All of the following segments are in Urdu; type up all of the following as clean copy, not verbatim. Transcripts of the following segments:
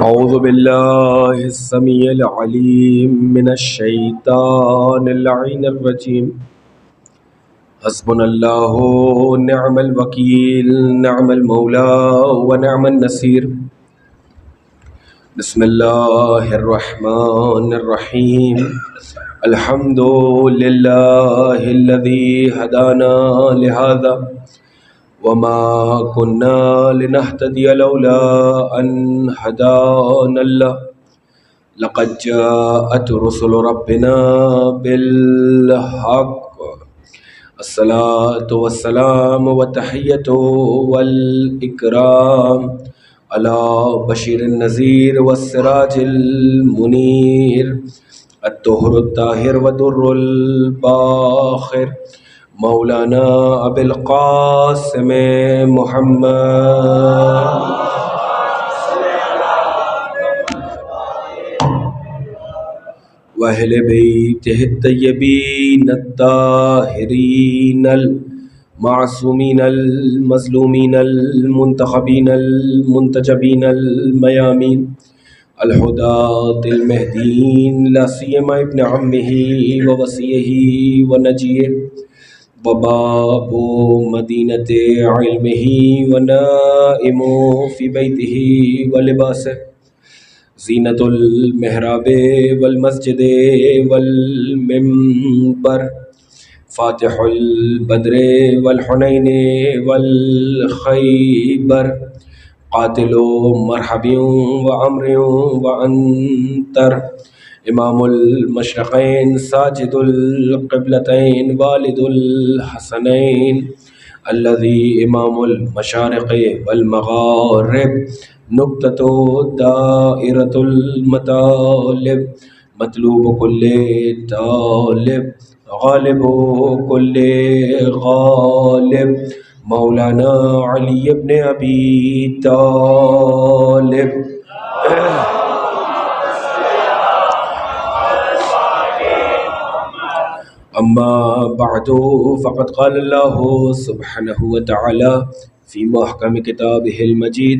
أعوذ بالله السميع العليم من الشيطان اللعين الرجيم. حسبنا الله نعم الوكيل نعم المولى ونعم النصير. بسم الله الرحمن الرحيم. الحمد لله الذي هدانا لهذا وما كنا لنهتدي لولا أن هدانا الله. لقد جاءت رسل ربنا بالحق. الصلاة والسلام والتحية والإكرام على بشير النذير والسراج المنير الطهر الطاهر ودر الباخر مولانا ابی القاسم محمد واہل بیتہ الطیبین الطاہرین المعصومین المظلومین المنتخبین المنتجبین المیامین الہداۃ المہدین لا سیما ابن عمہ ووصیہ ونجیہ وباب مدینۃ علمہ ونائم فی بیتہ ولباسہ زینۃ المحراب والمسجد والمنبر فاتح البدر والحنین والخیبر قاتل مرحب وعمر وعنتر امام المشرقین ساجد القبلتین والد الحسنین الذی امام المشارق والمغارب نقطۃ دائرۃ المطالب مطلوب کل طالب غالب کل غالب مولانا علی ابن ابی طالب. اما بعد فقد قال اللہ سبحانہ وتعالی فی محکم کتابہ المجید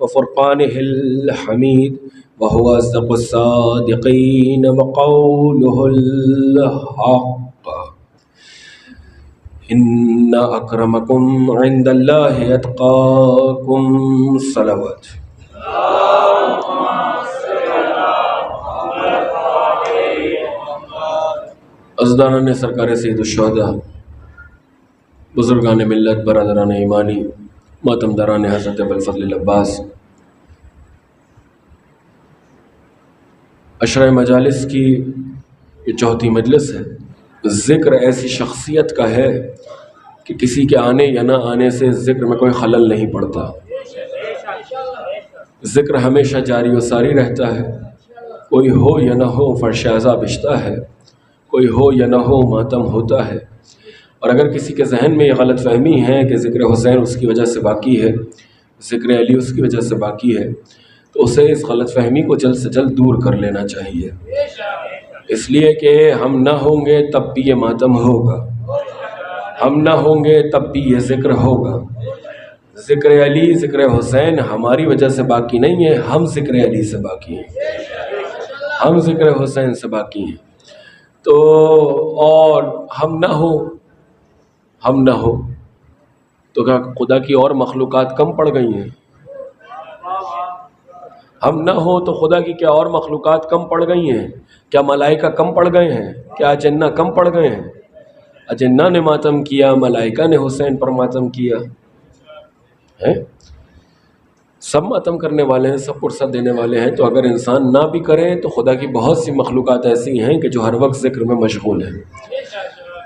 وفرقانہ الحمید وهو اصدق الصادقین وقولہ الحق. ان اکرمکم عند اللہ اتقاکم. صلوات. عزداران سرکار سید الشہداء، بزرگان ملت، برادران ایمانی، ماتمداران حضرت ابوالفضل العباس، عشرہ مجالس کی یہ چوتھی مجلس ہے. ذکر ایسی شخصیت کا ہے کہ کسی کے آنے یا نہ آنے سے ذکر میں کوئی خلل نہیں پڑتا. ذکر ہمیشہ جاری و ساری رہتا ہے. کوئی ہو یا نہ ہو فرش عذاب بچتا ہے، کوئی ہو یا نہ ہو ماتم ہوتا ہے. اور اگر کسی کے ذہن میں یہ غلط فہمی ہے کہ ذکر حسین اس کی وجہ سے باقی ہے، ذکر علی اس کی وجہ سے باقی ہے، تو اسے اس غلط فہمی کو جلد سے جلد دور کر لینا چاہیے. اس لیے کہ ہم نہ ہوں گے تب بھی یہ ماتم ہوگا، ہم نہ ہوں گے تب بھی یہ ذکر ہوگا. ذکر علی ذکر حسین ہماری وجہ سے باقی نہیں ہے، ہم ذکر علی سے باقی ہیں، ہم ذکر حسین سے باقی ہیں. تو اور ہم نہ ہو تو کیا خدا کی اور مخلوقات کم پڑ گئی ہیں؟ ہم نہ ہو تو خدا کی کیا اور مخلوقات کم پڑ گئی ہیں؟ کیا ملائکہ کم پڑ گئے ہیں؟ کیا اجنہ کم پڑ گئے ہیں؟ اجنہ نے ماتم کیا، ملائکہ نے حسین پر ماتم کیا ہے. سب ماتم کرنے والے ہیں، سب فرصت دینے والے ہیں. تو اگر انسان نہ بھی کریں تو خدا کی بہت سی مخلوقات ایسی ہیں کہ جو ہر وقت ذکر میں مشغول ہیں.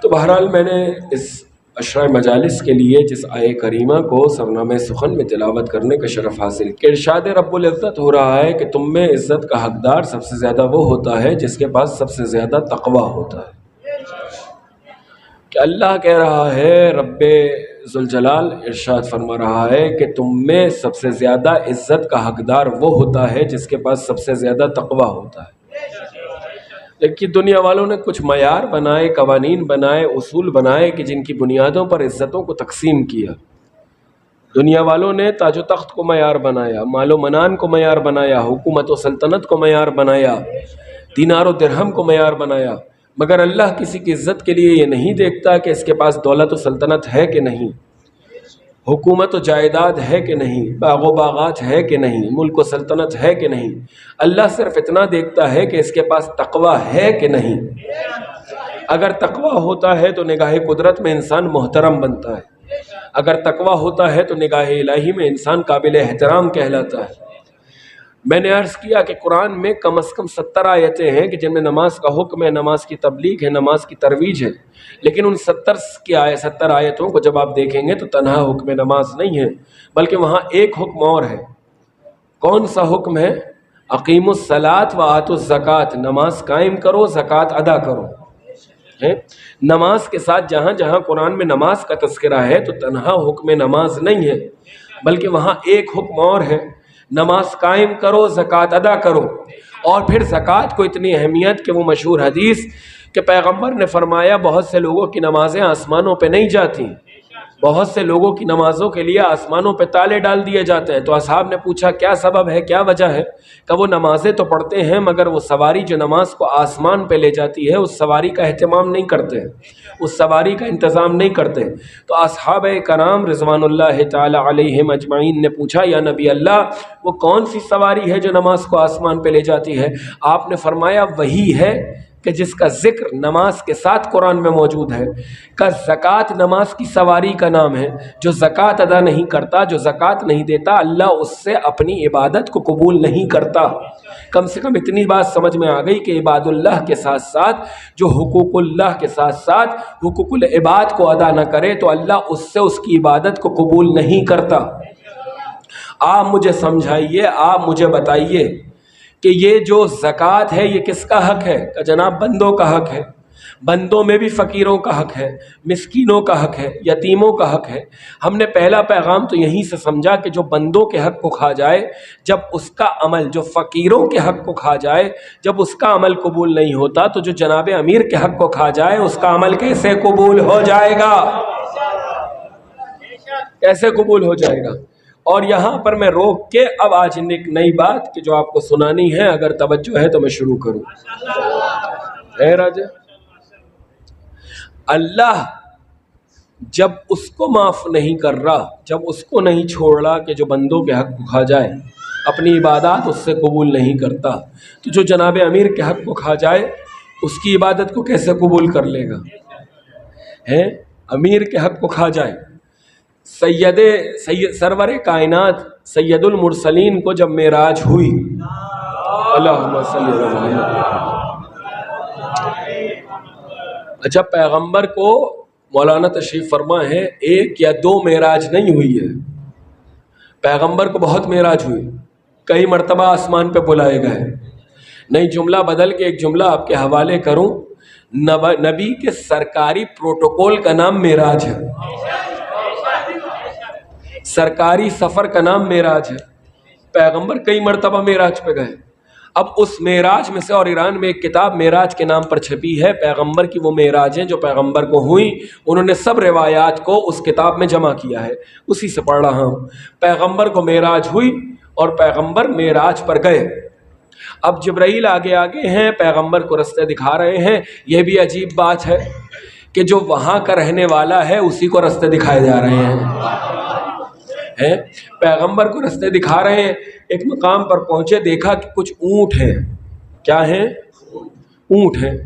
تو بہرحال میں نے اس عشرہ مجالس کے لیے جس آیہ کریمہ کو سرنامہ سخن میں تلاوت کرنے کا شرف حاصل کہ ارشاد رب العزت ہو رہا ہے کہ تم میں عزت کا حقدار سب سے زیادہ وہ ہوتا ہے جس کے پاس سب سے زیادہ تقویٰ ہوتا ہے. کہ اللہ کہہ رہا ہے، رب ذوالجلال ارشاد فرما رہا ہے کہ تم میں سب سے زیادہ عزت کا حقدار وہ ہوتا ہے جس کے پاس سب سے زیادہ تقویٰ ہوتا ہے. لیکن دنیا والوں نے کچھ معیار بنائے، قوانین بنائے، اصول بنائے کہ جن کی بنیادوں پر عزتوں کو تقسیم کیا. دنیا والوں نے تاج و تخت کو معیار بنایا، مال و منان کو معیار بنایا، حکومت و سلطنت کو معیار بنایا، دینار و درہم کو معیار بنایا، مگر اللہ کسی کی عزت کے لیے یہ نہیں دیکھتا کہ اس کے پاس دولت و سلطنت ہے کہ نہیں، حکومت و جائیداد ہے کہ نہیں، باغ و باغات ہے کہ نہیں، ملک و سلطنت ہے کہ نہیں۔ اللہ صرف اتنا دیکھتا ہے کہ اس کے پاس تقویٰ ہے کہ نہیں۔ اگر تقویٰ ہوتا ہے تو نگاہ قدرت میں انسان محترم بنتا ہے، اگر تقویٰ ہوتا ہے تو نگاہ الہی میں انسان قابل احترام کہلاتا ہے۔ میں نے عرض کیا کہ قرآن میں کم از کم 70 آیتیں ہیں کہ جن میں نماز کا حکم ہے، نماز کی تبلیغ ہے، نماز کی ترویج ہے، لیکن ان 70 آیتوں کو جب آپ دیکھیں گے تو تنہا حکم نماز نہیں ہے، بلکہ وہاں ایک حکم اور ہے۔ کون سا حکم ہے؟ اقیموا الصلاۃ وآتوا الزکوٰۃ، نماز قائم کرو، زکوٰۃ ادا کرو۔ نماز کے ساتھ جہاں جہاں قرآن میں نماز کا تذکرہ ہے تو تنہا حکم نماز نہیں ہے، بلکہ وہاں ایک حکم اور ہے، نماز قائم کرو، زکوٰۃ ادا کرو۔ اور پھر زکوٰۃ کو اتنی اہمیت کہ وہ مشہور حدیث کہ پیغمبر نے فرمایا بہت سے لوگوں کی نمازیں آسمانوں پہ نہیں جاتی، بہت سے لوگوں کی نمازوں کے لیے آسمانوں پہ تالے ڈال دیے جاتے ہیں۔ تو اصحاب نے پوچھا کیا سبب ہے، کیا وجہ ہے؟ کہ وہ نمازیں تو پڑھتے ہیں مگر وہ سواری جو نماز کو آسمان پہ لے جاتی ہے اس سواری کا اہتمام نہیں کرتے، اس سواری کا انتظام نہیں کرتے۔ تو اصحاب کرام رضوان اللہ تعالی علیہم اجمعین نے پوچھا یا نبی اللہ وہ کون سی سواری ہے جو نماز کو آسمان پہ لے جاتی ہے؟ آپ نے فرمایا وہی ہے کہ جس کا ذکر نماز کے ساتھ قرآن میں موجود ہے، کہ زکوٰۃ نماز کی سواری کا نام ہے۔ جو زکوٰۃ ادا نہیں کرتا، جو زکوٰۃ نہیں دیتا، اللہ اس سے اپنی عبادت کو قبول نہیں کرتا۔ کم سے کم اتنی بات سمجھ میں آ گئی کہ عباد اللہ کے ساتھ ساتھ جو حقوق اللہ کے ساتھ ساتھ حقوق العباد کو ادا نہ کرے تو اللہ اس سے اس کی عبادت کو قبول نہیں کرتا۔ آپ مجھے سمجھائیے، آپ مجھے بتائیے کہ یہ جو زکوٰۃ ہے یہ کس کا حق ہے؟ کہ جناب بندوں کا حق ہے۔ بندوں میں بھی فقیروں کا حق ہے، مسکینوں کا حق ہے، یتیموں کا حق ہے۔ ہم نے پہلا پیغام تو یہیں سے سمجھا کہ جو بندوں کے حق کو کھا جائے، جب اس کا عمل، جو فقیروں کے حق کو کھا جائے جب اس کا عمل قبول نہیں ہوتا تو جو جناب امیر کے حق کو کھا جائے اس کا عمل کیسے قبول ہو جائے گا؟ کیسے قبول ہو جائے گا؟ اور یہاں پر میں روک کے اب آج ایک نئی بات کہ جو آپ کو سنانی ہے، اگر توجہ ہے تو میں شروع کروں۔ ہے راجہ، اللہ جب اس کو معاف نہیں کر رہا، جب اس کو نہیں چھوڑ رہا کہ جو بندوں کے حق کو کھا جائے، اپنی عبادات اس سے قبول نہیں کرتا، تو جو جناب امیر کے حق کو کھا جائے اس کی عبادت کو کیسے قبول کر لے گا؟ ہے امیر کے حق کو کھا جائے۔ سید سرور کائنات سید المرسلین کو جب معراج ہوئی، اللہم صلی اللہ علیہ وسلم، اچھا پیغمبر کو مولانا تشریف فرما ہے 1 یا 2 معراج نہیں ہوئی ہے، پیغمبر کو بہت معراج ہوئی، کئی مرتبہ آسمان پہ بلائے گئے۔ نہیں جملہ بدل کے ایک جملہ آپ کے حوالے کروں، نبی کے سرکاری پروٹوکول کا نام معراج ہے، سرکاری سفر کا نام معراج ہے۔ پیغمبر کئی مرتبہ معراج پہ گئے۔ اب اس معراج میں سے، اور ایران میں ایک کتاب معراج کے نام پر چھپی ہے، پیغمبر کی وہ معراجیں جو پیغمبر کو ہوئیں، انہوں نے سب روایات کو اس کتاب میں جمع کیا ہے، اسی سے پڑھ رہا ہوں۔ پیغمبر کو معراج ہوئی اور پیغمبر معراج پر گئے۔ اب جبرائیل آگے آگے ہیں، پیغمبر کو رستے دکھا رہے ہیں۔ یہ بھی عجیب بات ہے کہ جو وہاں کا رہنے والا ہے اسی کو رستے دکھائے جا رہے ہیں۔ پیغمبر کو رستے دکھا رہے ہیں، ایک مقام پر پہنچے، دیکھا کہ کچھ اونٹ ہیں۔ کیا ہیں؟ اونٹ ہیں۔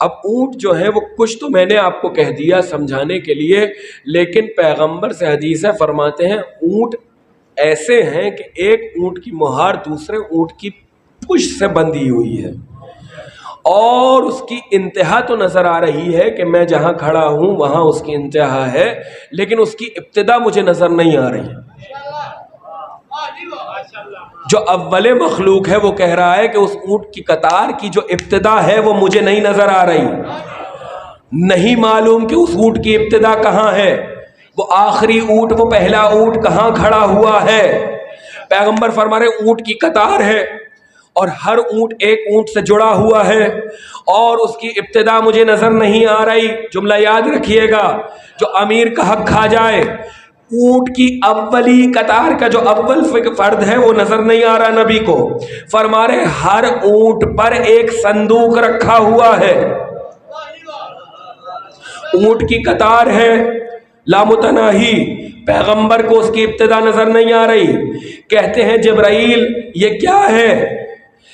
اب اونٹ جو ہیں وہ کچھ تو میں نے آپ کو کہہ دیا سمجھانے کے لیے، لیکن پیغمبر سے حدیثیں فرماتے ہیں اونٹ ایسے ہیں کہ ایک اونٹ کی مہار دوسرے اونٹ کی پشت سے بندھی ہوئی ہے، اور اس کی انتہا تو نظر آ رہی ہے کہ میں جہاں کھڑا ہوں وہاں اس کی انتہا ہے، لیکن اس کی ابتدا مجھے نظر نہیں آ رہی۔ جو اول مخلوق ہے وہ کہہ رہا ہے کہ اس اونٹ کی قطار کی جو ابتدا ہے وہ مجھے نہیں نظر آ رہی، نہیں معلوم کہ اس اونٹ کی ابتدا کہاں ہے، وہ آخری اونٹ، وہ پہلا اونٹ کہاں کھڑا ہوا ہے۔ پیغمبر فرما رہے اونٹ کی قطار ہے اور ہر اونٹ ایک اونٹ سے جڑا ہوا ہے، اور اس کی ابتدا مجھے نظر نہیں آ رہی۔ جملہ یاد رکھیے گا، جو امیر کا حق کھا جائے، اونٹ کی اولی قطار کا جو اول فرد ہے وہ نظر نہیں آ رہا نبی کو. فرما رہے ہر اونٹ پر ایک صندوق رکھا ہوا ہے. اونٹ کی قطار ہے لامتناہی. پیغمبر کو اس کی ابتدا نظر نہیں آ رہی. کہتے ہیں جبرائیل یہ کیا ہے،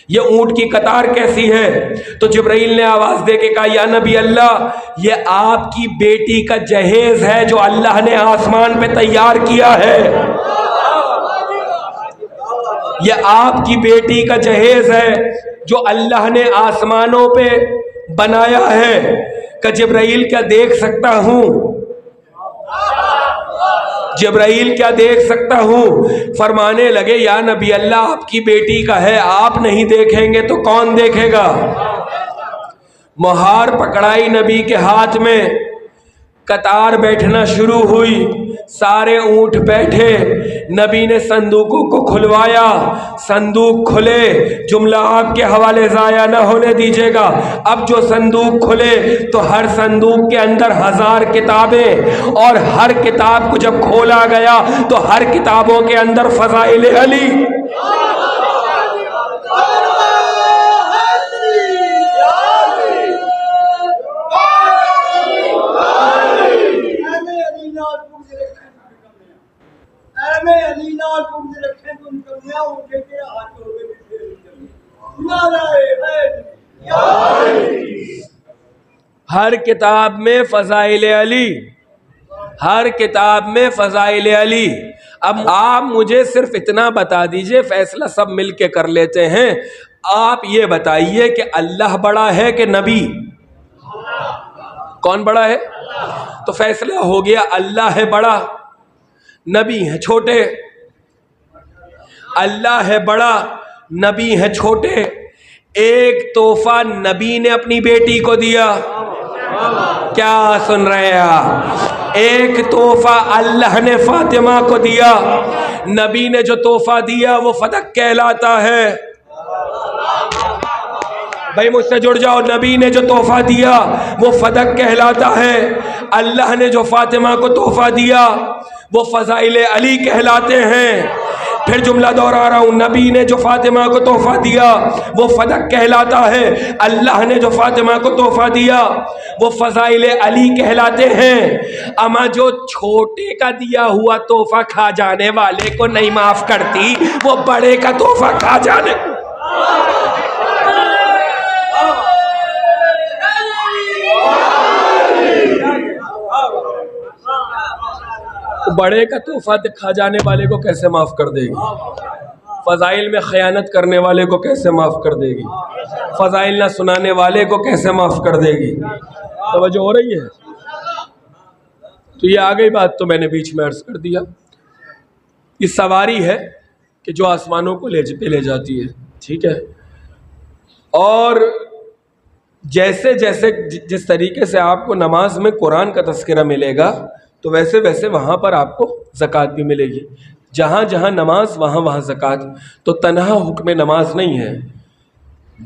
یہ اونٹ کی قطار کیسی ہے؟ تو جبرائیل نے آواز دے کے کہا یا نبی اللہ، یہ آپ کی بیٹی کا جہیز ہے جو اللہ نے آسمان پہ تیار کیا ہے. یہ آپ کی بیٹی کا جہیز ہے جو اللہ نے آسمانوں پہ بنایا ہے. کہ جبرائیل کیا دیکھ سکتا ہوں؟ جبرائیل کیا دیکھ سکتا ہوں؟ فرمانے لگے یا نبی اللہ آپ کی بیٹی کا ہے، آپ نہیں دیکھیں گے تو کون دیکھے گا؟ مہار پکڑائی نبی کے ہاتھ میں، قطار بیٹھنا شروع ہوئی، سارے اونٹ بیٹھے. نبی نے صندوقوں کو کھلوایا، صندوق کھلے. جملہ آپ کے حوالے ضائع نہ ہونے دیجیے گا. اب جو صندوق کھلے تو ہر صندوق کے اندر 1000 کتابیں، اور ہر کتاب کو جب کھولا گیا تو ہر کتابوں کے اندر فضائل علی. ہر کتاب میں فضائل علی، ہر کتاب میں فضائل علی. اب آپ مجھے صرف اتنا بتا دیجئے، فیصلہ سب مل کے کر لیتے ہیں. آپ یہ بتائیے کہ اللہ بڑا ہے کہ نبی؟ کون بڑا ہے؟ تو فیصلہ ہو گیا، اللہ ہے بڑا، نبی ہے چھوٹے. اللہ ہے بڑا، نبی ہے چھوٹے. ایک تحفہ نبی نے اپنی بیٹی کو دیا. کیا سن رہے ہیں آپ؟ ایک تحفہ اللہ نے فاطمہ کو دیا. نبی نے جو تحفہ دیا وہ فدق کہلاتا ہے. بھائی مجھ سے جڑ جاؤ. نبی نے جو تحفہ دیا وہ فدق کہلاتا ہے. اللہ نے جو فاطمہ کو تحفہ دیا وہ فضائل علی کہلاتے ہیں. پھر جملہ دوہرا رہا ہوں، نبی نے جو فاطمہ کو تحفہ دیا وہ فدق کہلاتا ہے. اللہ نے جو فاطمہ کو تحفہ دیا وہ فضائل علی کہلاتے ہیں. اما جو چھوٹے کا دیا ہوا تحفہ کھا جانے والے کو نہیں معاف کرتی، وہ بڑے کا تحفہ کھا جانے بڑے کا تحفہ کھا جانے والے کو کیسے معاف کر دے گی؟ فضائل میں خیانت کرنے والے کو کیسے معاف کر دے گی؟ فضائل نہ سنانے والے کو کیسے معاف کر دے گی؟ توجہ ہو رہی ہے؟ تو یہ آ گئی بات، تو میں نے بیچ میں عرض کر دیا. یہ سواری ہے کہ جو آسمانوں کو لے جاتی ہے، ٹھیک ہے. اور جیسے جیسے جس طریقے سے آپ کو نماز میں قرآن کا تذکرہ ملے گا تو ویسے ویسے وہاں پر آپ کو زکوٰۃ بھی ملے گی. جہاں جہاں نماز وہاں زکوٰۃ. تو تنہا حکم نماز نہیں ہے،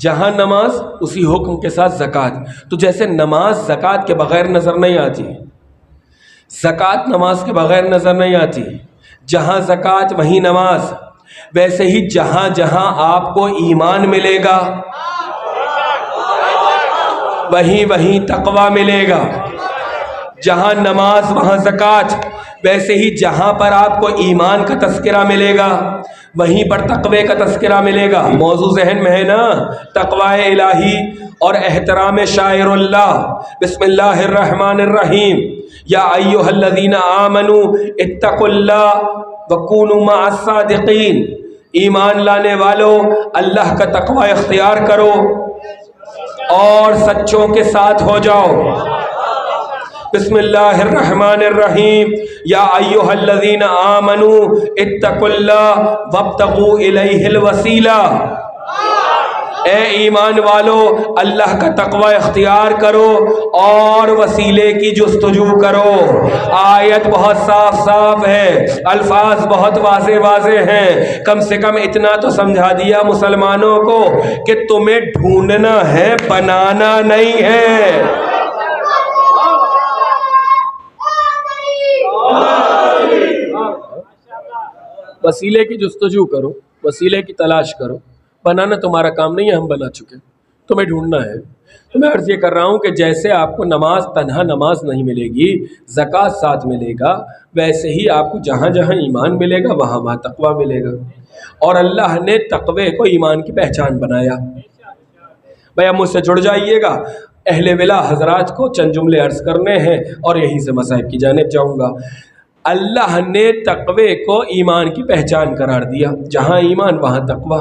جہاں نماز اسی حکم کے ساتھ زکوٰۃ. تو جیسے نماز زکوٰۃ کے بغیر نظر نہیں آتی، زکوٰۃ نماز کے بغیر نظر نہیں آتی، جہاں زکوٰۃ وہیں نماز. ویسے ہی جہاں جہاں آپ کو ایمان ملے گا وہیں تقویٰ ملے گا. جہاں نماز وہاں زکوٰۃ. ویسے ہی جہاں پر آپ کو ایمان کا تذکرہ ملے گا وہیں پر تقوی کا تذکرہ ملے گا. موضوع ذہن میں ہے نا؟ تقوی الہی اور احترام شاعر اللہ. بسم اللہ الرحمن الرحیم. یا ایھا الذین آمنوا اتقوا اللہ وکونوا مع الصادقین. ایمان لانے والوں اللہ کا تقوی اختیار کرو اور سچوں کے ساتھ ہو جاؤ. بسم اللہ الرحمن الرحیم. یا ایھا الذین آمنوا اتقوا اللہ وابتغوا الیہ الوسیلہ. اے ایمان والو اللہ کا تقوی اختیار کرو اور وسیلے کی جستجو کرو. آیت بہت صاف صاف ہے، الفاظ بہت واضح ہیں. کم سے کم اتنا تو سمجھا دیا مسلمانوں کو کہ تمہیں ڈھونڈنا ہے، بنانا نہیں ہے. وسیلے کی جستجو کرو، وسیلے کی تلاش کرو، بنانا تمہارا کام نہیں ہے، ہم بنا چکے، تمہیں ڈھونڈنا ہے۔ تو میں عرض یہ کر رہا ہوں کہ جیسے آپ کو نماز تنہا نماز نہیں ملے گی، زکوٰۃ ساتھ ملے گا، ویسے ہی آپ کو جہاں جہاں ایمان ملے گا وہاں وہاں تقویٰ ملے گا۔ اور اللہ نے تقوی کو ایمان کی پہچان بنایا۔ بھئی اب مجھ سے جڑ جائیے گا، اہل ولا حضرات کو چند جملے عرض کرنے ہیں اور یہیں سے مصائب کی جانب جاؤں گا۔ اللہ نے تقوی کو ایمان کی پہچان قرار دیا، جہاں ایمان وہاں تقوی۔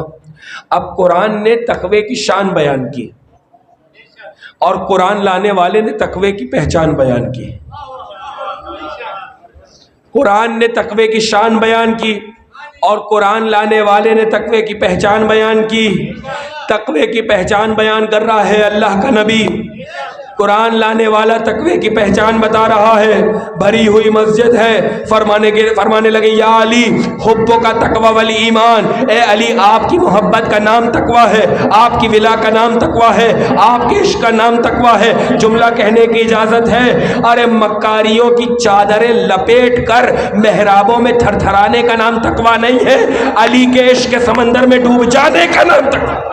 اب قرآن نے تقوی کی شان بیان کی اور قرآن لانے والے نے تقوی کی پہچان بیان کی۔ قرآن نے تقوی کی شان بیان کی اور قرآن لانے والے نے تقوی کی پہچان بیان کی۔ تقوی کی پہچان بیان کر رہا ہے اللہ کا نبی، قرآن لانے والا تقوی کی پہچان بتا رہا ہے۔ بھری ہوئی مسجد ہے، فرمانے لگے یا علی حبوں کا تقوی والی ایمان، اے علی آپ کی محبت کا نام تقوی ہے، آپ کی ولا کا نام تقوی ہے، آپ کے عشق کا نام تقوی ہے۔ جملہ کہنے کی اجازت ہے؟ ارے مکاریوں کی چادریں لپیٹ کر محرابوں میں تھر تھرانے کا نام تقوی نہیں ہے، علی کے عشق کے سمندر میں ڈوب جانے کا نام تقوی۔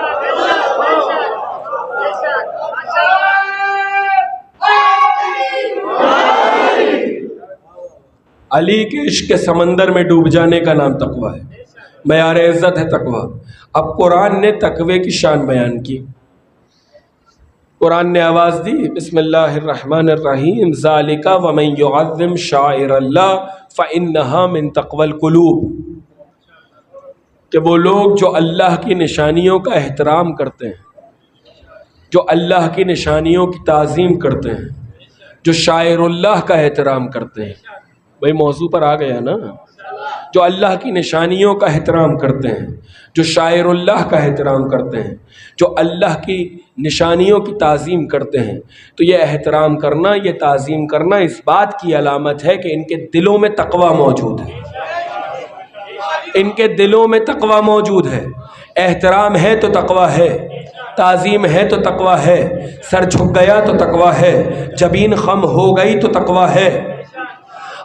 علی کے عشق کے سمندر میں ڈوب جانے کا نام تقوی ہے، معیار عزت ہے تقوی۔ اب قرآن نے تقوی کی شان بیان کی۔ قرآن نے آواز دی، بسم اللہ الرحمن الرحیم، ذالک ومن یعظم شعائر اللہ فإنہا من تقوی القلوب، کہ وہ لوگ جو اللہ کی نشانیوں کا احترام کرتے ہیں، جو اللہ کی نشانیوں کی تعظیم کرتے ہیں، جو شاعر اللہ کا احترام کرتے ہیں، بھئی موضوع پر آ گیا نا، جو اللہ کی نشانیوں کا احترام کرتے ہیں، جو شاعر اللہ کا احترام کرتے ہیں، جو اللہ کی نشانیوں کی تعظیم کرتے ہیں، تو یہ احترام کرنا، یہ تعظیم کرنا اس بات کی علامت ہے کہ ان کے دلوں میں تقوی موجود ہے، ان کے دلوں میں تقوی موجود ہے۔ احترام ہے تو تقوی ہے، تعظیم ہے تو تقوی ہے، سر جھک گیا تو تقوی ہے، جبین خم ہو گئی تو تقوی ہے۔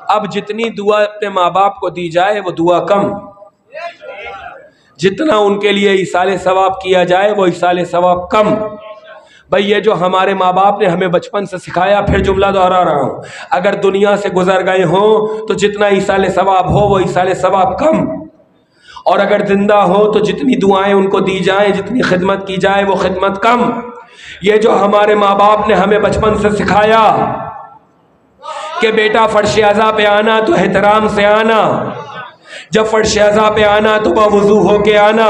اب جتنی دعا اپنے ماں باپ کو دی جائے وہ دعا کم، جتنا ان کے لیے ایصال ثواب کیا جائے وہ ایصال ثواب کم۔ بھئی یہ جو ہمارے ماں باپ نے ہمیں بچپن سے سکھایا، پھر جملہ دہرا رہا ہوں، اگر دنیا سے گزر گئے ہوں تو جتنا ایصال ثواب ہو وہ ایصال ثواب کم، اور اگر زندہ ہو تو جتنی دعائیں ان کو دی جائیں، جتنی خدمت کی جائے وہ خدمت کم۔ یہ جو ہمارے ماں باپ نے ہمیں بچپن سے سکھایا کہ بیٹا فرش اعضاء پہ آنا تو احترام سے آنا، جب فرش اعضاء پہ آنا تو باوضو ہو کے آنا،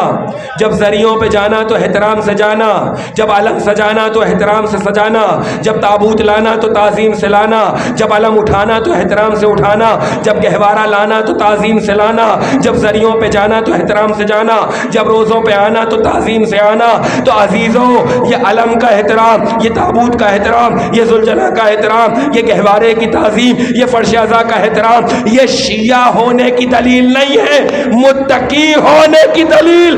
جب زریوں پہ جانا تو احترام سے جانا، جب علم سجانا تو احترام سے سجانا، جب تابوت لانا تو تعظیم سے لانا، جب علم اٹھانا تو احترام سے اٹھانا، جب گہوارہ لانا تو تعظیم سے لانا، جب زریوں پہ جانا تو احترام سے جانا، جب روزوں پہ آنا تو تعظیم سے آنا۔ تو عزیزوں، یہ علم کا احترام، یہ تابوت کا احترام، یہ ذوالجلال کا احترام، یہ گہوارے کی تعظیم، یہ فرش اعضاء کا احترام، یہ شیعہ ہونے کی دلیل نہیں ہے، متقی ہونے کی دلیل۔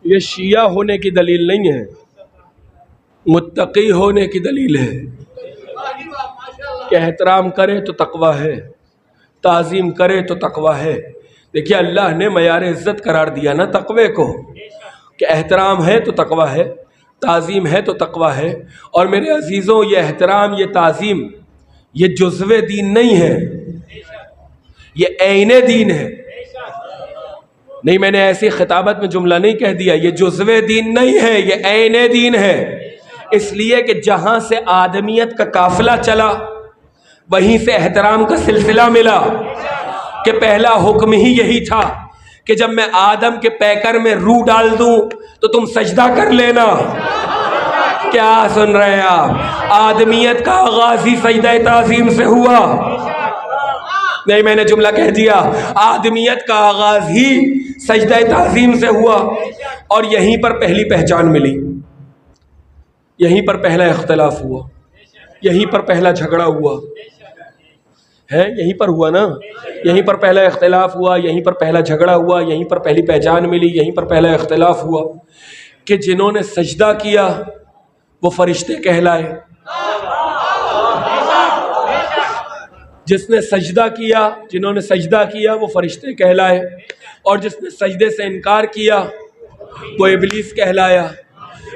یہ شیعہ ہونے کی دلیل نہیں ہے، متقی ہونے کی دلیل ہے کہ احترام کرے تو تقوی ہے، تعظیم کرے تو تقوی ہے۔ دیکھیے اللہ نے معیار عزت قرار دیا نا تقوی کو، کہ احترام ہے تو تقوی ہے، تعظیم ہے تو تقوی ہے۔ اور میرے عزیزوں، یہ احترام، یہ تعظیم، یہ جزو دین نہیں ہے، یہ عین دین ہے۔ نہیں، میں نے ایسی خطابت میں جملہ نہیں کہہ دیا، یہ جزو دین نہیں ہے، یہ عین دین ہے۔ اس لیے کہ جہاں سے آدمیت کا قافلہ چلا وہیں سے احترام کا سلسلہ ملا، کہ پہلا حکم ہی یہی تھا کہ جب میں آدم کے پیکر میں روح ڈال دوں تو تم سجدہ کر لینا۔ کیا سن رہے ہیں آپ؟ آدمیت کا آغاز ہی سجدہ تعظیم سے ہوا۔ نہیں، میں نے جملہ کہہ دیا، آدمیت کا آغاز ہی سجدہ تعظیم سے ہوا، اور یہیں پر پہلی پہچان ملی، یہیں پر پہلا اختلاف ہوا، یہیں پر پہلا جھگڑا ہوا ہے، یہیں پر ہوا نا، یہیں پر پہلا اختلاف ہوا، یہیں پر پہلا جھگڑا ہوا، یہیں پر پہلی پہچان ملی، یہیں پر پہلا اختلاف ہوا، کہ جنہوں نے سجدہ کیا وہ فرشتے کہلائے، جس نے سجدہ کیا، جنہوں نے سجدہ کیا وہ فرشتے کہلائے، اور جس نے سجدے سے انکار کیا وہ ابلیس کہلایا۔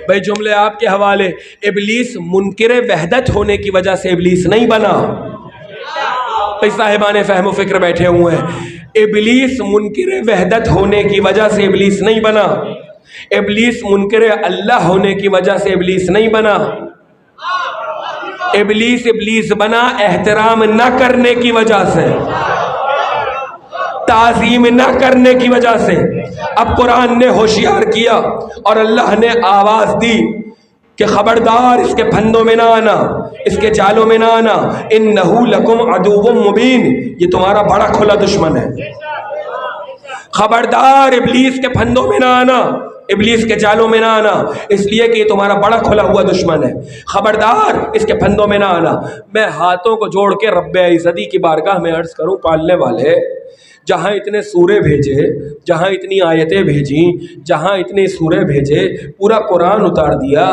بھائی جملے آپ کے حوالے، ابلیس منکر وحدت ہونے کی وجہ سے ابلیس نہیں بنا۔ بھائی صاحبان فہم و فکر بیٹھے ہوئے ہیں، ابلیس منکر وحدت ہونے کی وجہ سے ابلیس نہیں بنا، ابلیس منکر اللہ ہونے کی وجہ سے ابلیس نہیں بنا، ابلیس بنا احترام نہ کرنے کی وجہ سے، تعظیم نہ کرنے کی وجہ سے۔ اب قرآن نے ہوشیار کیا اور اللہ نے آواز دی کہ خبردار اس کے پھندوں میں نہ آنا، اس کے جالوں میں نہ آنا، انہو لکم عدو مبین، یہ تمہارا بڑا کھلا دشمن ہے۔ خبردار ابلیس کے پھندوں میں نہ آنا، ابلیس کے جالوں میں نہ آنا، اس لیے کہ یہ تمہارا بڑا کھلا ہوا دشمن ہے، خبردار اس کے پھندوں میں نہ آنا۔ میں ہاتھوں کو جوڑ کے رب عزتی کی بارگاہ میں عرض کروں، پالنے والے، جہاں اتنے سورے بھیجے، جہاں اتنی آیتیں بھیجیں، جہاں اتنے سورے بھیجے، پورا قرآن اتار دیا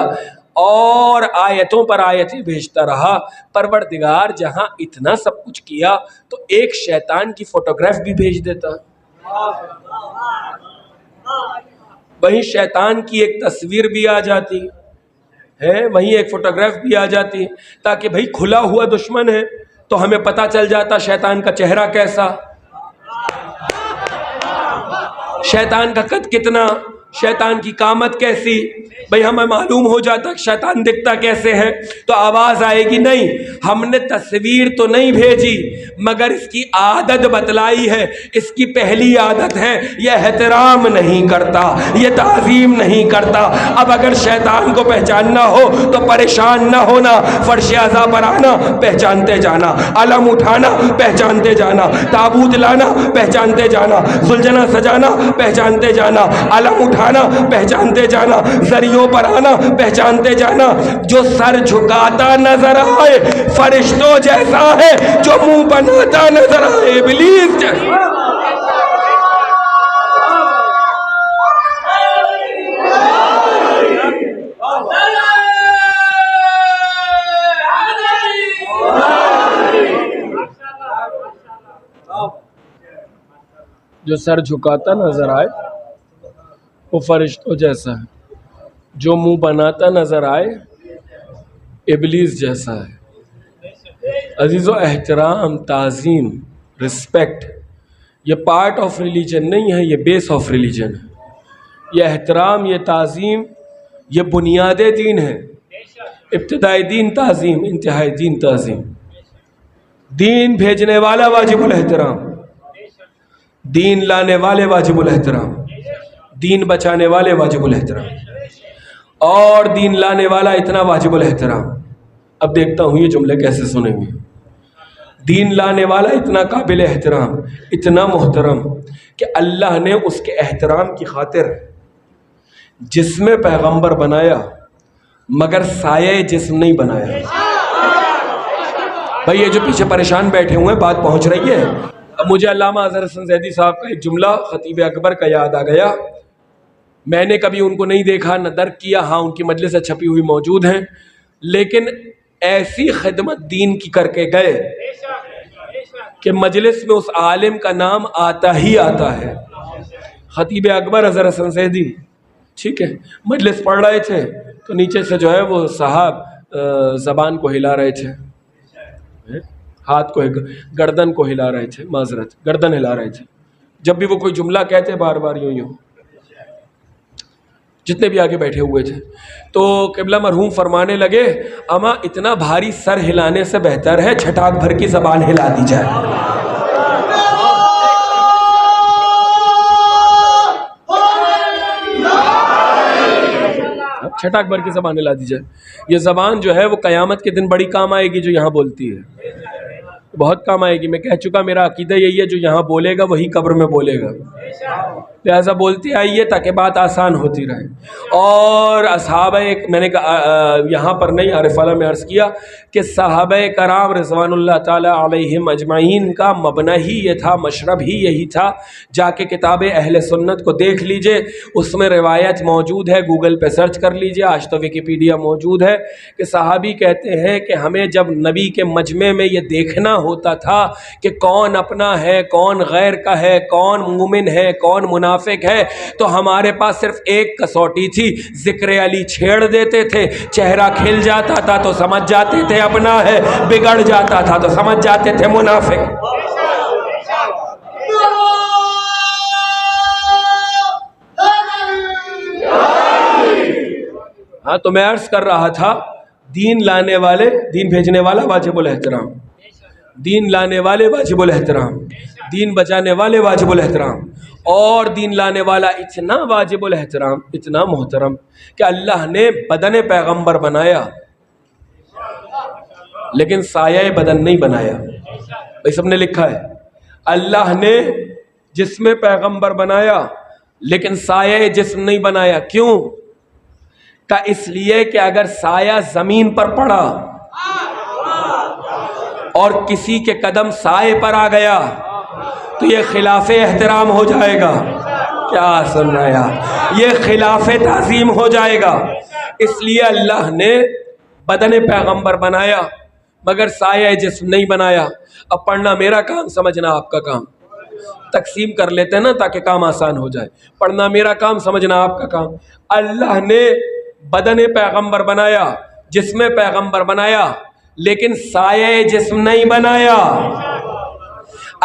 اور آیتوں پر آیتیں بھیجتا رہا، پروردگار جہاں اتنا سب کچھ کیا تو ایک شیطان کی فوٹوگراف بھی بھیج دیتا، وہیں شیطان کی ایک تصویر بھی آ جاتی ہے، وہیں ایک فوٹوگراف بھی آ جاتی، تاکہ بھئی کھلا ہوا دشمن ہے تو ہمیں پتہ چل جاتا شیطان کا چہرہ کیسا، شیطان کا قد کتنا، شیطان کی قامت کیسی، بھئی ہمیں معلوم ہو جاتا کہ شیطان دکھتا کیسے ہے۔ تو آواز آئے گی نہیں، ہم نے تصویر تو نہیں بھیجی مگر اس کی عادت بتلائی ہے، اس کی پہلی عادت ہے یہ احترام نہیں کرتا، یہ تعظیم نہیں کرتا۔ اب اگر شیطان کو پہچاننا ہو تو پریشان نہ ہونا، فرش اعضاء پر آنا پہچانتے جانا، علم اٹھانا پہچانتے جانا، تابوت لانا پہچانتے جانا، زلجنا سجانا پہچانتے جانا، علم اٹھانا پہچانتے جانا، ذریعوں پر آنا پہچانتے جانا۔ جو سر جھکاتا نظر آئے فرشتوں جیسا ہے، جو منہ بناتا نظر آئے ابلیس جیسا۔ جو سر جھکاتا نظر آئے وہ فرشتوں جیسا ہے، جو منہ بناتا نظر آئے ابلیس جیسا ہے۔ عزیزو، احترام، تعظیم، رسپیکٹ یہ پارٹ آف ریلیجن نہیں ہے، یہ بیس آف ریلیجن ہے۔ یہ احترام، یہ تعظیم، یہ بنیاد دین ہے۔ ابتدائی دین تعظیم، انتہائی دین تعظیم۔ دین بھیجنے والا واجب الاحترام، دین لانے والے واجب الاحترام، دین بچانے والے واجب الاحترام، اور دین لانے والا اتنا واجب الاحترام۔ اب دیکھتا ہوں یہ جملے کیسے سنیں گے۔ دین لانے والا اتنا قابل احترام، اتنا محترم کہ اللہ نے اس کے احترام کی خاطر جسم پیغمبر بنایا مگر سایہ جسم نہیں بنایا۔ بھائی یہ جو پیچھے پریشان بیٹھے ہوئے ہیں، بات پہنچ رہی ہے؟ اب مجھے علامہ اظہر حسن زیدی صاحب کا ایک جملہ خطیب اکبر کا یاد آ گیا۔ میں نے کبھی ان کو نہیں دیکھا نہ درک کیا، ہاں ان کی مجلسیں چھپی ہوئی موجود ہیں، لیکن ایسی خدمت دین کی کر کے گئے کہ مجلس میں اس عالم کا نام آتا ہی آتا ہے۔ خطیب اکبر اظہر حسن زیدی، ٹھیک ہے، مجلس پڑھ رہے تھے تو نیچے سے جو ہے وہ صاحب زبان کو ہلا رہے تھے، ہاتھ کو، گردن کو ہلا رہے تھے، معذرت، گردن ہلا رہے تھے۔ جب بھی وہ کوئی جملہ کہتے بار بار یوں، جتنے بھی آگے بیٹھے ہوئے تھے تو قبلہ مرحوم فرمانے لگے، اما اتنا بھاری سر ہلانے سے بہتر ہے چھٹاک بھر کی زبان ہلا دی جائے۔ چھٹاک بھر کی زبان ہلا دی جائے۔ یہ زبان جو ہے وہ قیامت کے دن بڑی کام آئے گی، جو یہاں بولتی ہے بہت کام آئے گی۔ میں کہہ چکا، میرا عقیدہ یہی ہے، جو یہاں بولے گا وہی قبر میں بولے گا۔ لہٰذا بولتے آئیے تاکہ بات آسان ہوتی رہے. اور صحابہ میں نے یہاں پر نہیں عارف والا میں عرض کیا کہ صحابہ کرام رضوان اللہ تعالی علیہم اجمعین کا مبنی ہی یہ تھا، مشرب ہی یہی تھا. جا کے کتاب اہل سنت کو دیکھ لیجئے، اس میں روایت موجود ہے، گوگل پہ سرچ کر لیجئے، آج تو ویکیپیڈیا موجود ہے کہ صحابی کہتے ہیں کہ ہمیں جب نبی کے مجمع میں یہ دیکھنا ہوتا تھا کہ کون اپنا ہے، کون غیر کا ہے، کون مومن ہے، کون منافق ہے، تو ہمارے پاس صرف ایک کسوٹی تھی، ذکر علی چھیڑ دیتے تھے، چہرہ کھل جاتا تھا تو سمجھ جاتے تھے اپنا ہے، بگڑ جاتا تھا تو سمجھ جاتے تھے منافق. ہاں تو میں عرض کر رہا تھا، دین لانے والے، دین بھیجنے والا واجب الاحترام، دین لانے والے واجب الاحترام، دین بچانے والے واجب الاحترام. اور دین لانے والا اتنا واجب الاحترام، اتنا محترم کہ اللہ نے بدن پیغمبر بنایا لیکن سایہ بدن نہیں بنایا. بھائی سب نے لکھا ہے، اللہ نے جسم پیغمبر بنایا لیکن سایہ جسم نہیں بنایا. کیوں؟ کہ اس لیے کہ اگر سایہ زمین پر پڑا اور کسی کے قدم سائے پر آ گیا تو یہ خلاف احترام ہو جائے گا. کیا سن رہے ہیں؟ یہ خلاف تعظیم ہو جائے گا. اس لیے اللہ نے بدن پیغمبر بنایا مگر سایہ جسم نہیں بنایا. اب پڑھنا میرا کام، سمجھنا آپ کا کام. تقسیم کر لیتے ہیں نا تاکہ کام آسان ہو جائے. پڑھنا میرا کام، سمجھنا آپ کا کام. اللہ نے بدن پیغمبر بنایا، جسم پیغمبر بنایا لیکن سایہ جسم نہیں بنایا.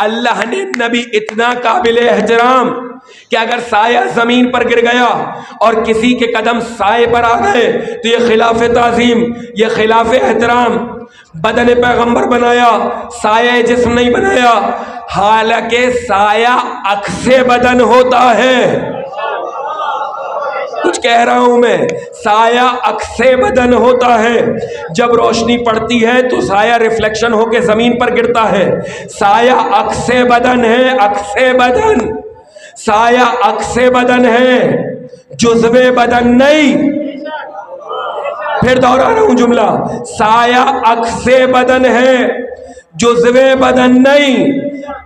اللہ نے نبی اتنا قابل احترام کہ اگر سایہ زمین پر گر گیا اور کسی کے قدم سائے پر آ گئے تو یہ خلاف تعظیم، یہ خلاف احترام. بدن پیغمبر بنایا، سایہ جسم نہیں بنایا. حالانکہ سایہ عکس بدن ہوتا ہے. کچھ کہہ رہا ہوں میں، سایہ عکس بدن ہوتا ہے. جب روشنی پڑتی ہے تو سایہ ریفلیکشن ہو کے زمین پر گرتا ہے. سایہ عکس بدن ہے، عکس بدن. سایہ عکس بدن ہے، جزو بدن نہیں. پھر دوہرا رہا ہوں جملہ، سایہ عکس بدن ہے، جزو بدن نہیں.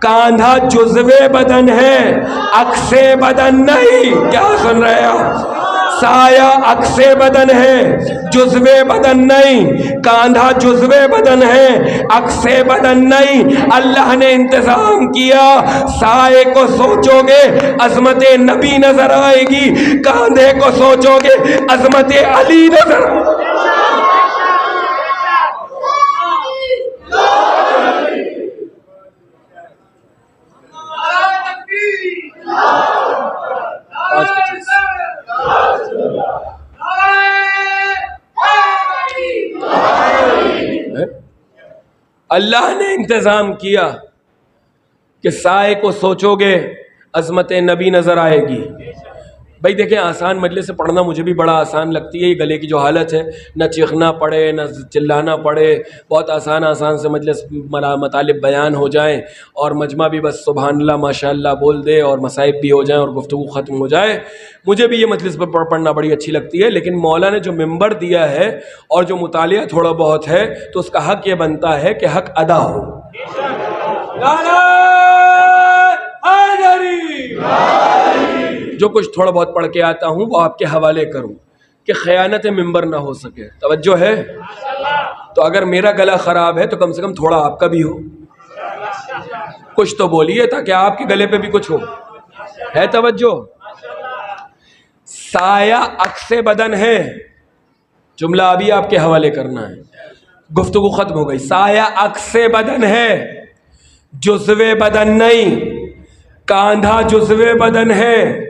کاندھا جزو بدن ہے، عکس بدن نہیں. کیا سن رہے ہیں؟ سایہ عکس بدن ہے، جزو بدن نہیں. کاندھا جزو بدن ہے، عکس بدن نہیں. اللہ نے انتظام کیا، سائے کو سوچو گے عظمت نبی نظر آئے گی، کاندھے کو سوچو گے عظمت علی نظر آئے گی. اللہ نے انتظام کیا کہ سائے کو سوچو گے عظمت نبی نظر آئے گی. بھائی دیکھیں، آسان مجلس سے پڑھنا مجھے بھی بڑا آسان لگتی ہے. یہ گلے کی جو حالت ہے، نہ چیخنا پڑے نہ چلانا پڑے، بہت آسان سے مجلس مطالب بیان ہو جائیں اور مجمع بھی بس سبحان اللہ ماشاء اللہ بول دے اور مصائب بھی ہو جائیں اور گفتگو ختم ہو جائے. مجھے بھی یہ مجلس پر پڑھنا بڑی اچھی لگتی ہے. لیکن مولا نے جو ممبر دیا ہے اور جو مطالعہ تھوڑا بہت ہے تو اس کا حق یہ بنتا ہے کہ حق ادا ہو. جو کچھ تھوڑا بہت پڑھ کے آتا ہوں وہ آپ کے حوالے کروں کہ خیانت ممبر نہ ہو سکے. توجہ ہے؟ تو اگر میرا گلا خراب ہے تو کم سے کم تھوڑا آپ کا بھی ہو. کچھ تو بولیے تاکہ آپ کے گلے پہ بھی کچھ ہو. ہے توجہ؟ سایہ عکس بدن ہے، جملہ ابھی آپ کے حوالے کرنا ہے، گفتگو ختم ہو گئی. سایہ عکس بدن ہے، جزو بدن نہیں. کاندھا جزو بدن ہے،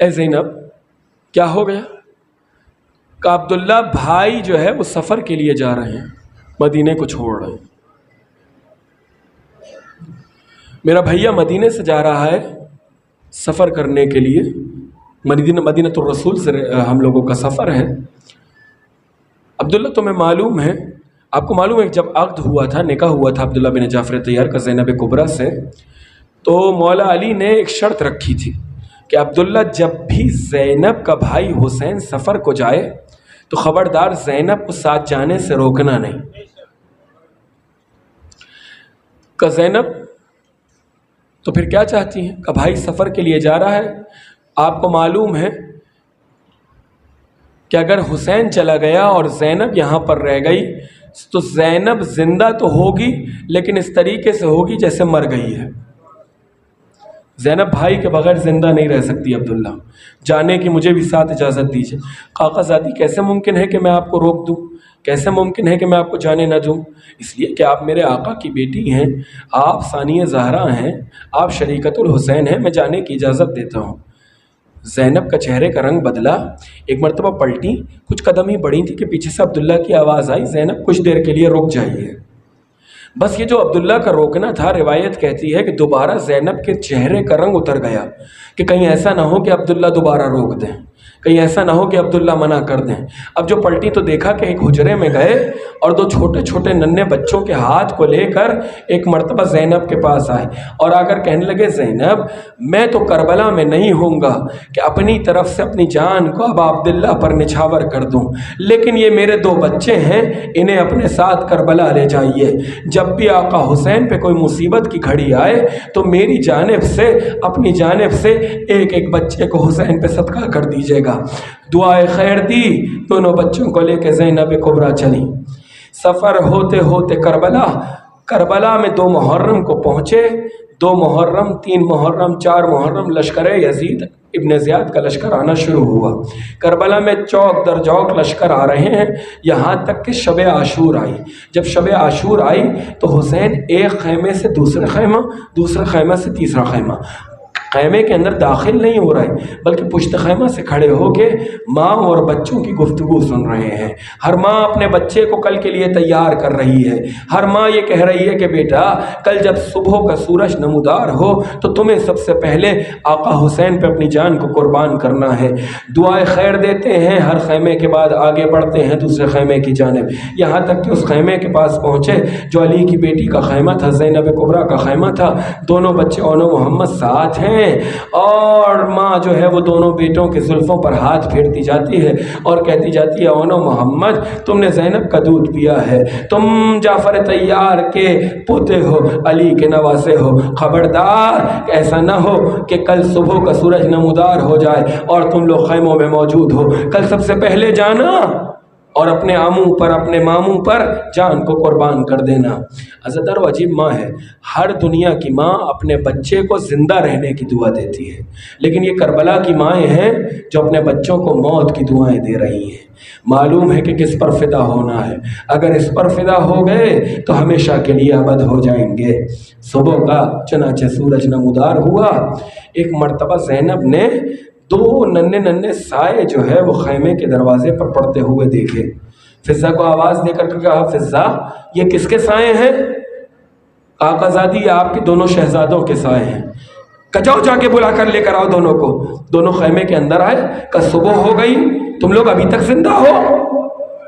اے زینب کیا ہو گیا؟ کہ عبداللہ بھائی جو ہے وہ سفر کے لیے جا رہے ہیں، مدینے کو چھوڑ رہے ہیں، میرا بھیا مدینے سے جا رہا ہے سفر کرنے کے لیے، مدینہ الرسول سے ہم لوگوں کا سفر ہے۔ عبداللہ تمہیں معلوم ہے، آپ کو معلوم ہے جب عقد ہوا تھا، نکاح ہوا تھا عبداللہ بن جعفر طیار کا زینب کبریٰ سے، تو مولا علی نے ایک شرط رکھی تھی کہ عبداللہ جب بھی زینب کا بھائی حسین سفر کو جائے تو خبردار زینب کو ساتھ جانے سے روکنا نہیں۔ کہ زینب تو پھر کیا چاہتی ہیں؟ کہ بھائی سفر کے لیے جا رہا ہے، آپ کو معلوم ہے کہ اگر حسین چلا گیا اور زینب یہاں پر رہ گئی تو زینب زندہ تو ہوگی لیکن اس طریقے سے ہوگی جیسے مر گئی ہے۔ زینب بھائی کے بغیر زندہ نہیں رہ سکتی، عبداللہ جانے کی مجھے بھی ساتھ اجازت دیجیے۔ قاقا زادی کیسے ممکن ہے کہ میں آپ کو روک دوں؟ کیسے ممکن ہے کہ میں آپ کو جانے نہ دوں؟ اس لیے کہ آپ میرے آقا کی بیٹی ہیں، آپ ثانیہ زہرا ہیں، آپ شریکت الحسین ہیں، میں جانے کی اجازت دیتا ہوں۔ زینب کا چہرے کا رنگ بدلا، ایک مرتبہ پلٹی، کچھ قدم ہی بڑھی تھی کہ پیچھے سے عبداللہ کی آواز آئی، زینب کچھ دیر کے لیے رک جائیے۔ بس یہ جو عبداللہ کا روکنا تھا، روایت کہتی ہے کہ دوبارہ زینب کے چہرے کا رنگ اتر گیا کہ کہیں ایسا نہ ہو کہ عبداللہ دوبارہ روک دیں، کہیں ایسا نہ ہو کہ عبداللہ منع کر دیں۔ اب جو پلٹی تو دیکھا کہ ایک حجرے میں گئے اور دو چھوٹے چھوٹے ننھے بچوں کے ہاتھ کو لے کر ایک مرتبہ زینب کے پاس آئے اور آ کر کہنے لگے، زینب میں تو کربلا میں نہیں ہوں گا کہ اپنی طرف سے اپنی جان کو اب عبداللہ پر نچھاور کر دوں، لیکن یہ میرے دو بچے ہیں، انہیں اپنے ساتھ کربلا لے جائیے۔ جب بھی آقا حسین پہ کوئی مصیبت کی گھڑی آئے تو میری جانب سے، اپنی جانب سے ایک ایک بچے کو حسین پہ صدقہ کر دیجیے گا۔ دعائے خیر دی، دونوں بچوں کو لے کے زینب کبریٰ چلی۔ سفر ہوتے ہوتے کربلا میں 2 محرم کو پہنچے۔ 2 محرم، 3 محرم، 4 محرم لشکر یزید ابن زیاد کا لشکر آنا شروع ہوا۔ کربلا میں چوک در چوک لشکر آ رہے ہیں، یہاں تک کہ شب عاشور آئی۔ جب شب عاشور آئی تو حسین ایک خیمے سے دوسرے خیمہ، دوسرے خیمہ سے تیسرا خیمہ، خیمے کے اندر داخل نہیں ہو رہے بلکہ پشت خیمہ سے کھڑے ہو کے ماں اور بچوں کی گفتگو سن رہے ہیں۔ ہر ماں اپنے بچے کو کل کے لیے تیار کر رہی ہے۔ ہر ماں یہ کہہ رہی ہے کہ بیٹا کل جب صبح کا سورج نمودار ہو تو تمہیں سب سے پہلے آقا حسین پہ اپنی جان کو قربان کرنا ہے۔ دعائے خیر دیتے ہیں، ہر خیمے کے بعد آگے بڑھتے ہیں دوسرے خیمے کی جانب، یہاں تک کہ اس خیمے کے پاس پہنچے جو علی کی بیٹی کا خیمہ تھا، زینب کبریٰ کا خیمہ تھا۔ دونوں بچے اون و محمد ساتھ ہیں اور ماں جو ہے وہ دونوں بیٹوں کے زلفوں پر ہاتھ پھیرتی جاتی ہے اور کہتی جاتی ہے، اونو محمد تم نے زینب کا دودھ پیا ہے، تم جعفر طیار کے پوتے ہو، علی کے نواسے ہو، خبردار ایسا نہ ہو کہ کل صبح کا سورج نمودار ہو جائے اور تم لوگ خیموں میں موجود ہو۔ کل سب سے پہلے جانا اور اپنے آموں پر، اپنے ماموں پر جان کو قربان کر دینا۔ عزیزدار و عجیب ماں ہے، ہر دنیا کی ماں اپنے بچے کو زندہ رہنے کی دعا دیتی ہے، لیکن یہ کربلا کی مائیں ہیں جو اپنے بچوں کو موت کی دعائیں دے رہی ہیں۔ معلوم ہے کہ کس پر فدا ہونا ہے، اگر اس پر فدا ہو گئے تو ہمیشہ کے لیے ابد ہو جائیں گے۔ صبح کا چنانچہ سورج نمودار ہوا، ایک مرتبہ زینب نے 2 ننھے سائے جو ہے وہ خیمے کے دروازے پر پڑتے ہوئے دیکھے۔ فضہ کو آواز دے کر کہا، فضہ یہ کس کے سائے ہیں؟ آقا زادی آپ کے دونوں شہزادوں کے سائے ہیں۔ جاؤ جا کے بلا کر لے کر آؤ دونوں کو۔ دونوں خیمے کے اندر آئے، کہ صبح ہو گئی، تم لوگ ابھی تک زندہ ہو؟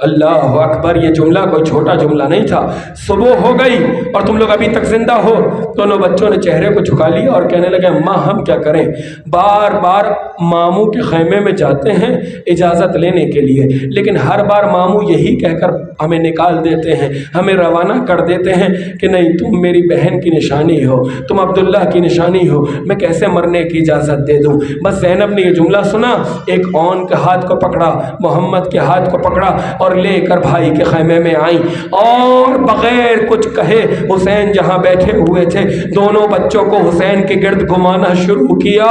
اللہ اکبر، یہ جملہ کوئی چھوٹا جملہ نہیں تھا۔ صبح ہو گئی اور تم لوگ ابھی تک زندہ ہو۔ دونوں بچوں نے چہرے کو جھکا لیا اور کہنے لگے، ماں ہم کیا کریں، بار بار ماموں کے خیمے میں جاتے ہیں اجازت لینے کے لیے، لیکن ہر بار ماموں یہی کہہ کر ہمیں نکال دیتے ہیں، ہمیں روانہ کر دیتے ہیں کہ نہیں تم میری بہن کی نشانی ہو، تم عبداللہ کی نشانی ہو، میں کیسے مرنے کی اجازت دے دوں۔ بس زینب نے یہ جملہ سنا، ایک اون کے ہاتھ کو پکڑا، محمد کے ہاتھ کو پکڑا اور اور لے کر بھائی کے خیمے میں آئیں، اور بغیر کچھ کہے حسین جہاں بیٹھے ہوئے تھے دونوں بچوں کو حسین کے گرد گھمانا شروع کیا۔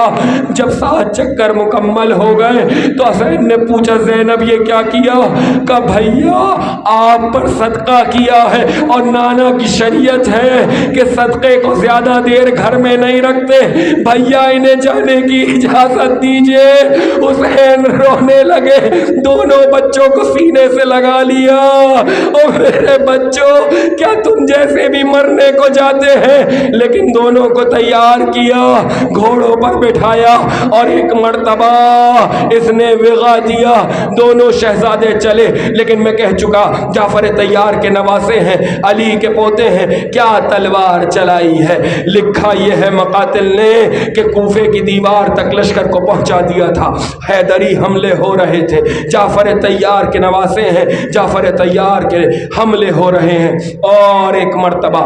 جب 7 چکر مکمل ہو گئے تو حسین نے پوچھا زینب یہ کیا کیا؟ کہا بھیا آپ پر صدقہ کیا ہے اور نانا کی شریعت ہے کہ صدقے کو زیادہ دیر گھر میں نہیں رکھتے، بھیا انہیں جانے کی اجازت دیجئے۔ حسین رونے لگے، دونوں بچوں کو سینے سے لگا لیا، اور میرے بچوں کیا تم جیسے بھی مرنے کو جاتے ہیں؟ لیکن دونوں کو تیار کیا، گھوڑوں پر بٹھایا، اور ایک مرتبہ اس نے وغا دیا، دونوں شہزادے چلے۔ لیکن میں کہہ چکا جعفر طیار کے نواسے ہیں، علی کے پوتے ہیں، کیا تلوار چلائی ہے۔ لکھا یہ ہے مقاتل نے کہ کوفے کی دیوار تک لشکر کو پہنچا دیا تھا، حیدری حملے ہو رہے تھے، جعفر طیار کے نواسے ہیں، جعفر طیار کے حملے ہو رہے ہیں۔ اور ایک مرتبہ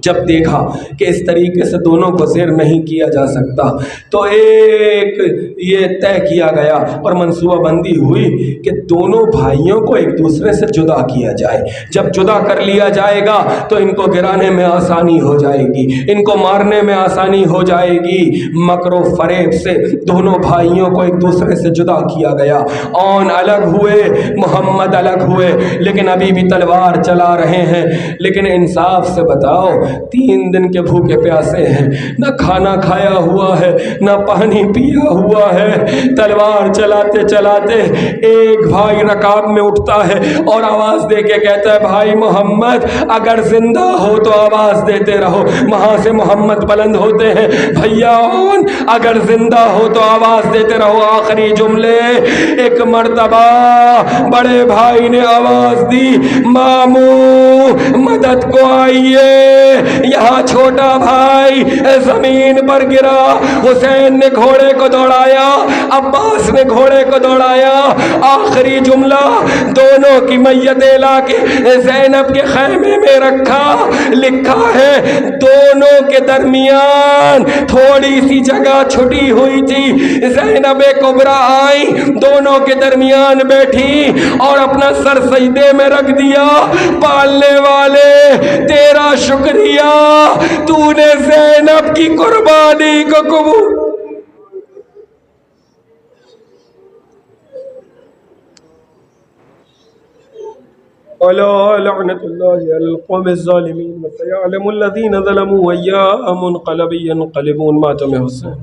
جب دیکھا کہ اس طریقے سے دونوں کو زیر نہیں کیا جا سکتا تو ایک یہ طے کیا گیا اور منصوبہ بندی ہوئی کہ دونوں بھائیوں کو ایک دوسرے سے جدا کیا جائے۔ جب جدا کر لیا جائے گا تو ان کو گرانے میں آسانی ہو جائے گی، ان کو مارنے میں آسانی ہو جائے گی۔ مکر و فریب سے دونوں بھائیوں کو ایک دوسرے سے جدا کیا گیا۔ اون الگ ہوئے، محمد الگ ہوئے، لیکن ابھی بھی تلوار چلا رہے ہیں۔ لیکن انصاف سے بتاؤ 3 دن کے بھوکے پیاسے ہیں، نہ کھانا کھایا ہوا ہے نہ پانی پیا ہوا ہے، تلوار چلاتے چلاتے ایک بھائی رکاب میں اٹھتا ہے اور آواز دے کے کہتا ہے بھائی محمد اگر زندہ ہو تو آواز دیتے رہو۔ وہاں سے محمد بلند ہوتے ہیں بھیا اگر زندہ ہو تو آواز دیتے رہو۔ آخری جملے ایک مرتبہ بڑے بھائی نے آواز دی مامو مدد کو آئیے، یہاں چھوٹا بھائی زمین پر گرا۔ حسین نے گھوڑے کو دوڑایا، عباس نے گھوڑے کو دوڑایا۔ آخری جملہ دونوں کی میتیں لا کے زینب کے خیمے میں رکھا۔ لکھا ہے دونوں کے درمیان تھوڑی سی جگہ چھٹی ہوئی تھی، زینب کبریٰ آئی، دونوں کے درمیان بیٹھی اور اپنا سر سجدے میں رکھ دیا۔ پالنے والے تیرا شکریہ، تو نے زینب کی قربانی کو قبول۔ ألا لعنة الله على القوم الظالمين وسيعلم الذين ظلموا أيام منقلب ينقلبون۔ ماتم حسین۔